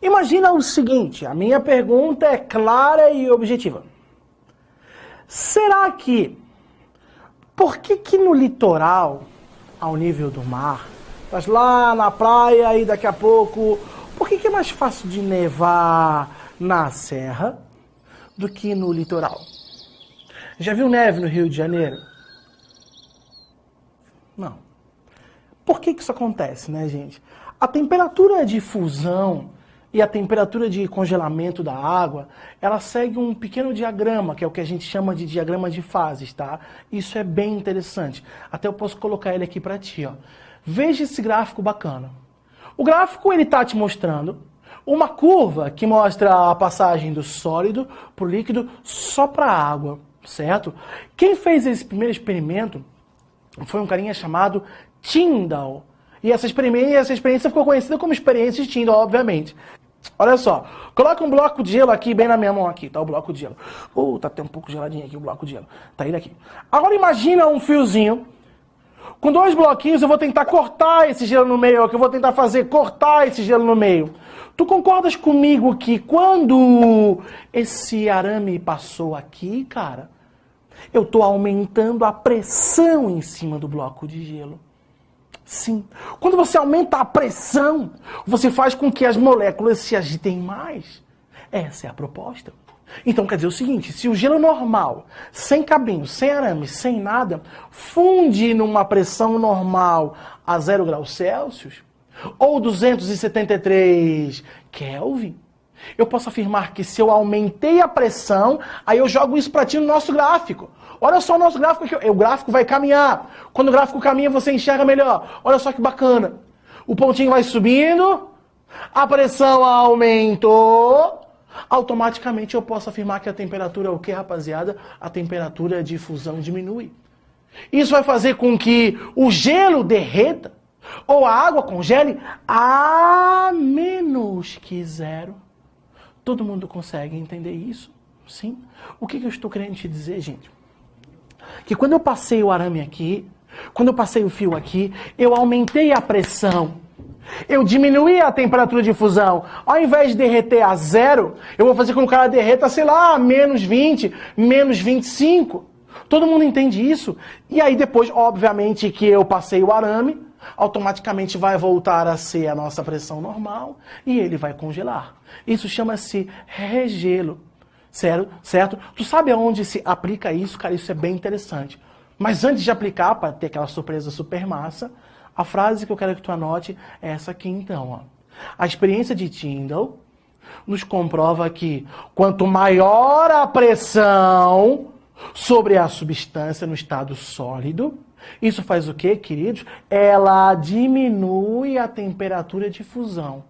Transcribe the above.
Imagina o seguinte, a minha pergunta é clara e objetiva. Será que, por que no litoral, ao nível do mar, mas lá na praia e daqui a pouco, por que é mais fácil de nevar na serra do que no litoral? Já viu neve no Rio de Janeiro? Não. Por que isso acontece, né, gente? A temperatura de fusão e a temperatura de congelamento da água, ela segue um pequeno diagrama, que é o que a gente chama de diagrama de fases, tá? Isso é bem interessante. Até eu posso colocar ele aqui para ti, ó. Veja esse gráfico bacana. O gráfico, ele tá te mostrando uma curva que mostra a passagem do sólido para o líquido só para a água, certo? Quem fez esse primeiro experimento foi um carinha chamado Tyndall. E essa experiência ficou conhecida como experiência de Tyndall, obviamente. Olha só, coloca um bloco de gelo aqui, bem na minha mão aqui, tá o bloco de gelo. Tá até um pouco geladinho aqui o bloco de gelo. Tá ele aqui. Agora imagina um fiozinho. Com dois bloquinhos eu vou tentar cortar esse gelo no meio, é o que eu vou tentar fazer, cortar esse gelo no meio. Tu concordas comigo que quando esse arame passou aqui, cara, eu tô aumentando a pressão em cima do bloco de gelo? Sim. Quando você aumenta a pressão, você faz com que as moléculas se agitem mais. Essa é a proposta. Então quer dizer o seguinte, se o gelo normal, sem cabinho, sem arame, sem nada, funde numa pressão normal a 0 graus Celsius, ou 273 Kelvin, eu posso afirmar que se eu aumentei a pressão, aí eu jogo isso para ti no nosso gráfico. Olha só o nosso gráfico aqui, o gráfico vai caminhar. Quando o gráfico caminha, você enxerga melhor. Olha só que bacana. O pontinho vai subindo, a pressão aumentou. Automaticamente eu posso afirmar que a temperatura é o que, rapaziada? A temperatura de fusão diminui. Isso vai fazer com que o gelo derreta, ou a água congele, a menos que zero. Todo mundo consegue entender isso? Sim? O que eu estou querendo te dizer, gente? Que quando eu passei o arame aqui, quando eu passei o fio aqui, eu aumentei a pressão. Eu diminuí a temperatura de fusão. Ao invés de derreter a 0, eu vou fazer com que o cara derreta, sei lá, menos 20, menos 25. Todo mundo entende isso? E aí depois, obviamente, que eu passei o arame, automaticamente vai voltar a ser a nossa pressão normal e ele vai congelar. Isso chama-se regelo. Certo? Tu sabe aonde se aplica isso, cara? Isso é bem interessante. Mas antes de aplicar, para ter aquela surpresa super massa, a frase que eu quero que tu anote é essa aqui então, ó. A experiência de Tyndall nos comprova que quanto maior a pressão sobre a substância no estado sólido, isso faz o quê, queridos? Ela diminui a temperatura de fusão.